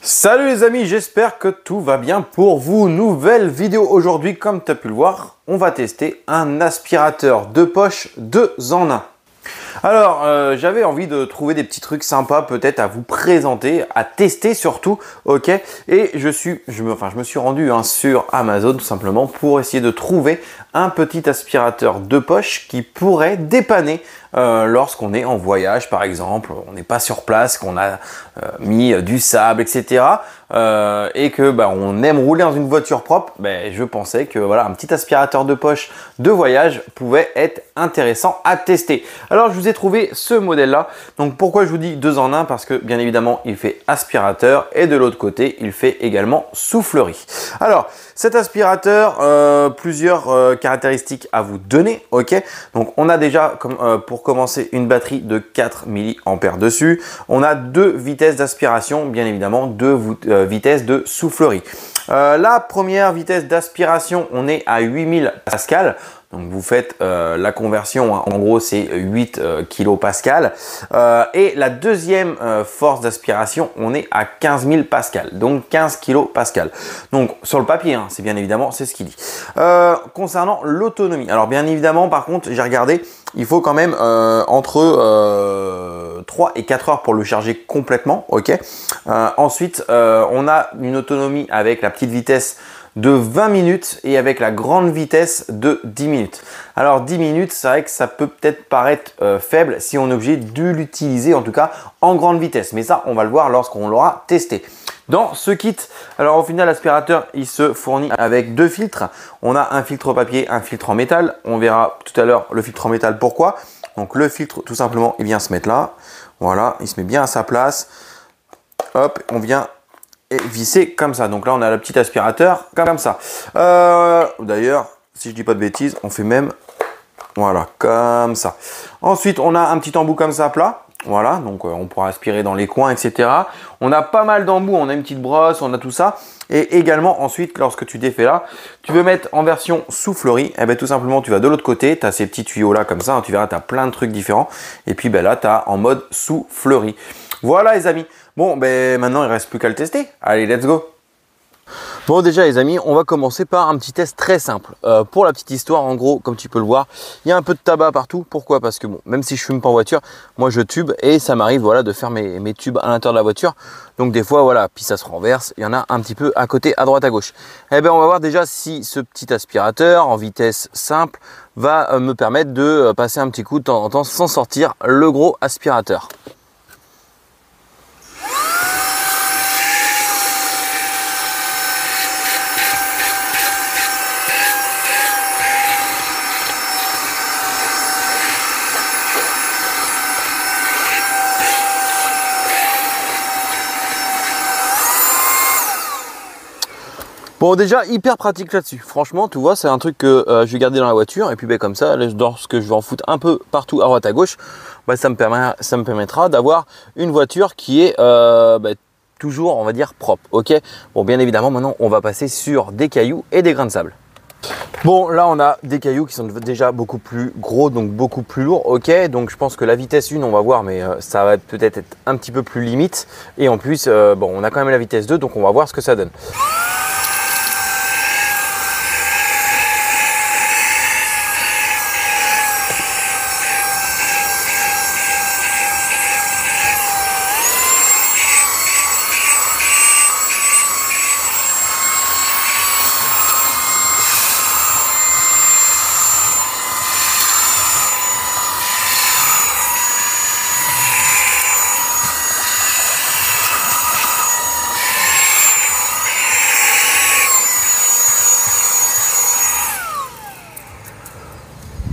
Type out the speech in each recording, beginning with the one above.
Salut les amis, j'espère que tout va bien pour vous. Nouvelle vidéo aujourd'hui, comme tu as pu le voir, on va tester un aspirateur de poche 2 en 1. Alors, j'avais envie de trouver des petits trucs sympas peut-être à vous présenter, à tester surtout, ok. Et je me suis rendu sur Amazon tout simplement pour essayer de trouver un petit aspirateur de poche qui pourrait dépanner lorsqu'on est en voyage par exemple, on n'est pas sur place, qu'on a mis du sable, etc. Et que on aime rouler dans une voiture propre, je pensais que voilà, un petit aspirateur de poche de voyage pouvait être intéressant à tester. Alors je vous ai trouvé ce modèle là. Donc pourquoi je vous dis 2 en 1? Parce que bien évidemment il fait aspirateur et de l'autre côté il fait également soufflerie. Alors cet aspirateur, plusieurs caractéristiques à vous donner, ok. Donc on a déjà pour commencer une batterie de 4 mA dessus. On a 2 vitesses d'aspiration, bien évidemment 2 vitesses de soufflerie. La première vitesse d'aspiration, on est à 8000 pascal. Donc vous faites la conversion, hein. En gros c'est 8 kilopascal. Et la deuxième force d'aspiration, on est à 15 000 pascal, donc 15 kilopascal. Donc sur le papier, hein, c'est bien évidemment, c'est ce qu'il dit. Concernant l'autonomie, alors bien évidemment par contre j'ai regardé, il faut quand même entre 3 et 4 heures pour le charger complètement, ok. Ensuite on a une autonomie avec la petite vitesse de 20 minutes et avec la grande vitesse de 10 minutes. Alors 10 minutes, c'est vrai que ça peut peut-être paraître faible si on est obligé de l'utiliser en tout cas en grande vitesse. Mais ça, on va le voir lorsqu'on l'aura testé. Dans ce kit, alors au final, l'aspirateur, il se fournit avec 2 filtres. On a un filtre papier, un filtre en métal. On verra tout à l'heure le filtre en métal, pourquoi. Donc le filtre, tout simplement, il vient se mettre là. Voilà, il se met bien à sa place. Hop, on vient et visser comme ça. Donc là on a le petit aspirateur comme ça. D'ailleurs si je dis pas de bêtises, on fait même voilà comme ça. Ensuite on a un petit embout comme ça plat. Voilà, donc on pourra aspirer dans les coins, etc. On a pas mal d'embouts, on a une petite brosse, on a tout ça. Et également ensuite lorsque tu défais là, tu veux mettre en version soufflerie, et tout simplement tu vas de l'autre côté, tu as ces petits tuyaux là comme ça, hein, tu verras tu as plein de trucs différents. Et puis là tu as en mode soufflerie. Voilà les amis. Bon, maintenant, il ne reste plus qu'à le tester. Allez, let's go! Bon, déjà, les amis, on va commencer par un petit test très simple. Pour la petite histoire, en gros, comme tu peux le voir, il y a un peu de tabac partout. Pourquoi? Parce que, bon, même si je fume pas en voiture, moi, je tube et ça m'arrive, voilà, de faire mes tubes à l'intérieur de la voiture. Donc, des fois, voilà, puis ça se renverse. Il y en a un petit peu à côté, à droite, à gauche. Eh bien, on va voir déjà si ce petit aspirateur en vitesse simple va me permettre de passer un petit coup de temps en temps sans sortir le gros aspirateur. Bon, déjà hyper pratique là-dessus. Franchement, tu vois, c'est un truc que je vais garder dans la voiture et puis comme ça, lorsque je vais en foutre un peu partout à droite à gauche, ça me permettra d'avoir une voiture qui est toujours, on va dire, propre. Ok. Bon, bien évidemment, maintenant, on va passer sur des cailloux et des grains de sable. Bon, là, on a des cailloux qui sont déjà beaucoup plus gros, donc beaucoup plus lourds. Ok, donc je pense que la vitesse 1, on va voir, mais ça va peut-être être un petit peu plus limite. Et en plus, on a quand même la vitesse 2, donc on va voir ce que ça donne.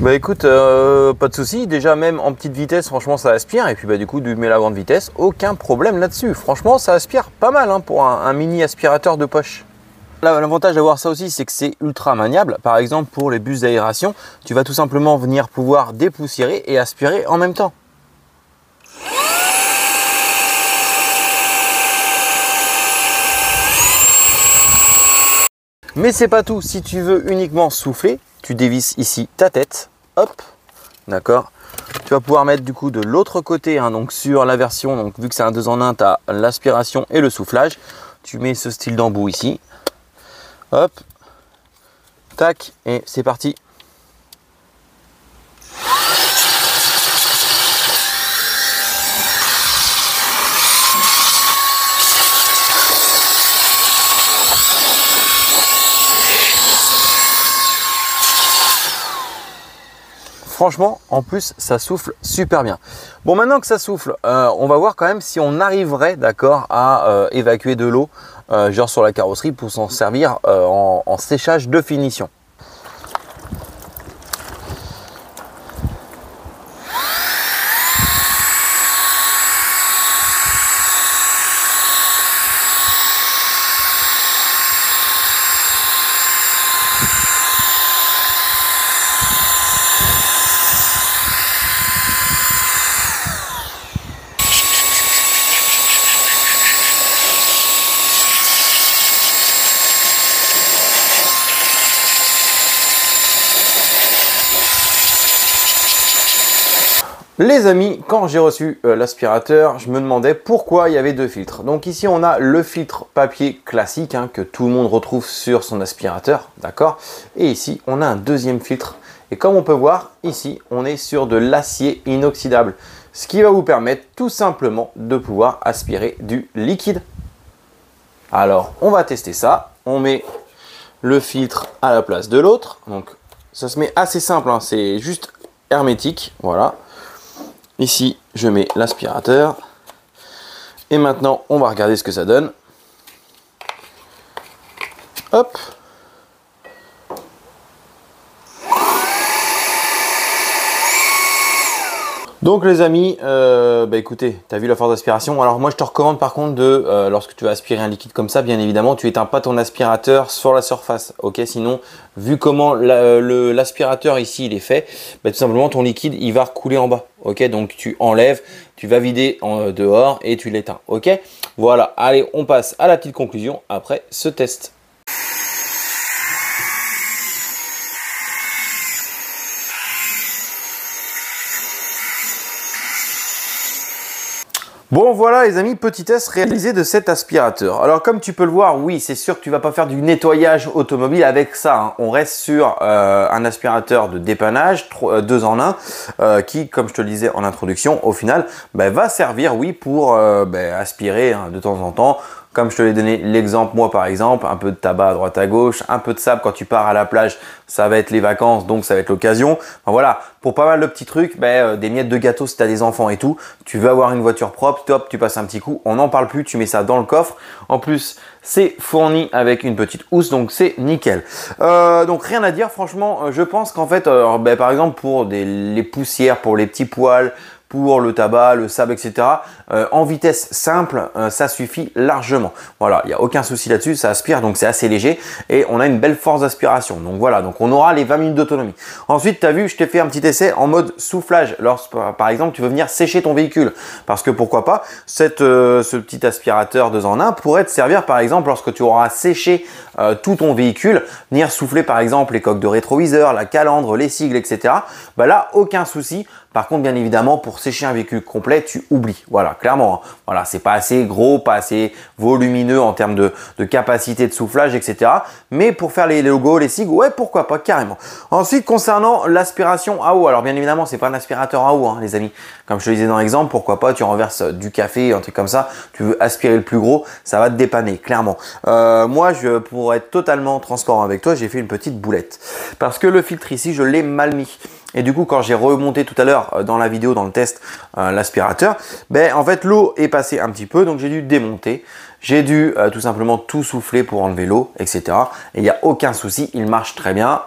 Bah écoute, pas de souci. Déjà même en petite vitesse, franchement ça aspire. Et puis du coup, tu mets la grande vitesse, aucun problème là-dessus. Franchement, ça aspire pas mal hein, pour un mini aspirateur de poche. L'avantage d'avoir ça aussi, c'est que c'est ultra maniable. Par exemple, pour les bus d'aération, tu vas tout simplement venir pouvoir dépoussiérer et aspirer en même temps. Mais c'est pas tout. Si tu veux uniquement souffler, tu dévisses ici ta tête. Hop, d'accord. Tu vas pouvoir mettre du coup de l'autre côté, hein, donc sur la version, donc vu que c'est un 2 en 1, tu as l'aspiration et le soufflage. Tu mets ce style d'embout ici. Hop, tac, et c'est parti. Franchement, en plus, ça souffle super bien. Bon, maintenant que ça souffle, on va voir quand même si on arriverait, d'accord, à évacuer de l'eau, genre sur la carrosserie, pour s'en servir en séchage de finition. Les amis, quand j'ai reçu l'aspirateur, je me demandais pourquoi il y avait deux filtres. Donc ici, on a le filtre papier classique, hein, que tout le monde retrouve sur son aspirateur, d'accord? Et ici, on a un deuxième filtre. Et comme on peut voir, ici, on est sur de l'acier inoxydable, ce qui va vous permettre tout simplement de pouvoir aspirer du liquide. Alors, on va tester ça. On met le filtre à la place de l'autre. Donc, ça se met assez simple, hein, c'est juste hermétique, voilà. Ici, je mets l'aspirateur. Et maintenant, on va regarder ce que ça donne. Hop. Donc les amis, écoutez, tu as vu la force d'aspiration. Alors moi je te recommande par contre de, lorsque tu vas aspirer un liquide comme ça, bien évidemment, tu éteins pas ton aspirateur sur la surface. Ok, sinon, vu comment l'aspirateur ici il est fait, tout simplement ton liquide il va recouler en bas. Ok, donc tu enlèves, tu vas vider dehors et tu l'éteins. Ok, voilà, allez, on passe à la petite conclusion après ce test. Bon voilà les amis, petit test réalisé de cet aspirateur. Alors comme tu peux le voir, oui c'est sûr que tu vas pas faire du nettoyage automobile avec ça, hein. On reste sur un aspirateur de dépannage 2 en 1 qui, comme je te le disais en introduction, au final va servir oui pour aspirer, hein, de temps en temps. Comme je te l'ai donné l'exemple, moi par exemple, un peu de tabac à droite à gauche, un peu de sable quand tu pars à la plage, ça va être les vacances, donc ça va être l'occasion. Enfin, voilà, pour pas mal de petits trucs, des miettes de gâteau si tu as des enfants et tout, tu veux avoir une voiture propre, top, tu passes un petit coup, on n'en parle plus, tu mets ça dans le coffre. En plus, c'est fourni avec une petite housse, donc c'est nickel. Donc rien à dire, franchement, je pense qu'en fait, par exemple pour les poussières, pour les petits poils, pour le tabac, le sable, etc. En vitesse simple, ça suffit largement. Voilà, il n'y a aucun souci là-dessus, ça aspire, donc c'est assez léger et on a une belle force d'aspiration. Donc voilà, donc on aura les 20 minutes d'autonomie. Ensuite, tu as vu, je t'ai fait un petit essai en mode soufflage. Lorsque, par exemple, tu veux venir sécher ton véhicule. Parce que pourquoi pas, ce petit aspirateur 2 en 1 pourrait te servir, par exemple, lorsque tu auras séché tout ton véhicule, venir souffler, par exemple, les coques de rétroviseur, la calandre, les sigles, etc. Là, aucun souci. Par contre, bien évidemment, pour sécher un véhicule complet, tu oublies. Voilà, clairement. Hein. Voilà, c'est pas assez gros, pas assez volumineux en termes de capacité de soufflage, etc. Mais pour faire les logos, les sigles, ouais, pourquoi pas, carrément. Ensuite, concernant l'aspiration à eau. Alors, bien évidemment, c'est pas un aspirateur à eau, hein, les amis. Comme je te le disais dans l'exemple, pourquoi pas, tu renverses du café, un truc comme ça. Tu veux aspirer le plus gros, ça va te dépanner, clairement. Moi, pour être totalement transparent avec toi, j'ai fait une petite boulette. Parce que le filtre ici, je l'ai mal mis. Et du coup, quand j'ai remonté tout à l'heure dans la vidéo, dans le test, l'aspirateur, en fait, l'eau est passée un petit peu, donc j'ai dû démonter. J'ai dû tout simplement tout souffler pour enlever l'eau, etc. Et il n'y a aucun souci, il marche très bien.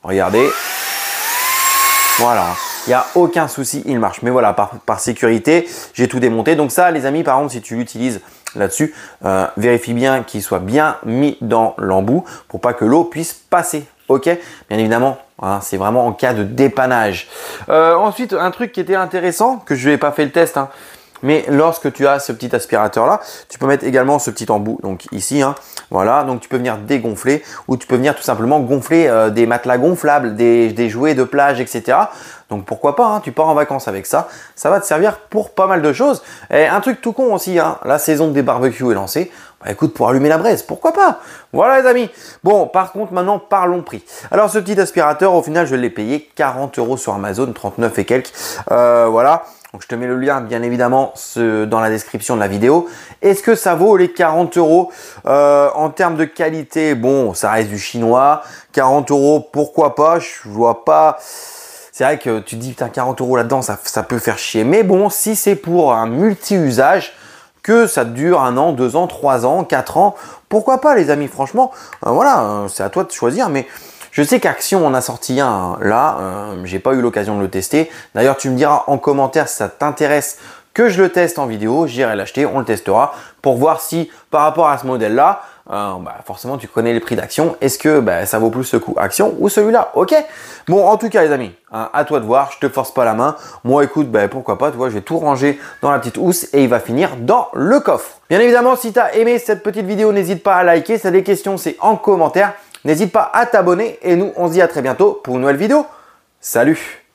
Regardez. Voilà, il n'y a aucun souci, il marche. Mais voilà, par sécurité, j'ai tout démonté. Donc ça, les amis, par contre, si tu l'utilises là-dessus, vérifie bien qu'il soit bien mis dans l'embout pour pas que l'eau puisse passer. Ok, bien évidemment, hein, c'est vraiment en cas de dépannage. Ensuite, un truc qui était intéressant, que je n'ai pas fait le test, hein, Mais lorsque tu as ce petit aspirateur là, tu peux mettre également ce petit embout, donc ici, hein, voilà, donc tu peux venir dégonfler ou tu peux venir tout simplement gonfler des matelas gonflables, des jouets de plage, etc. Donc pourquoi pas, hein, tu pars en vacances avec ça, ça va te servir pour pas mal de choses. Et un truc tout con aussi, hein, la saison des barbecues est lancée. Bah écoute, pour allumer la braise, pourquoi pas? Voilà les amis. Bon, par contre, maintenant, parlons prix. Alors, ce petit aspirateur, au final, je l'ai payé 40 € sur Amazon, 39 et quelques. Voilà. Donc, je te mets le lien, bien évidemment, dans la description de la vidéo. Est-ce que ça vaut les 40 € en termes de qualité? Bon, ça reste du chinois. 40 €, pourquoi pas? Je vois pas. C'est vrai que tu te dis, putain, 40 € là-dedans, ça peut faire chier. Mais bon, si c'est pour un multi-usage, que ça dure 1 an, 2 ans, 3 ans, 4 ans, pourquoi pas les amis, franchement, voilà, c'est à toi de choisir, mais je sais qu'Action en a sorti un là, j'ai pas eu l'occasion de le tester. D'ailleurs, tu me diras en commentaire si ça t'intéresse que je le teste en vidéo, j'irai l'acheter, on le testera pour voir si par rapport à ce modèle-là, forcément tu connais les prix d'Action, est-ce que ça vaut plus le coup Action ou celui-là? Ok. Bon, en tout cas les amis, hein, à toi de voir, je te force pas la main. Moi écoute, pourquoi pas, tu vois, je vais tout ranger dans la petite housse et il va finir dans le coffre. Bien évidemment, si tu as aimé cette petite vidéo, n'hésite pas à liker, si tu as des questions, c'est en commentaire. N'hésite pas à t'abonner et nous on se dit à très bientôt pour une nouvelle vidéo. Salut!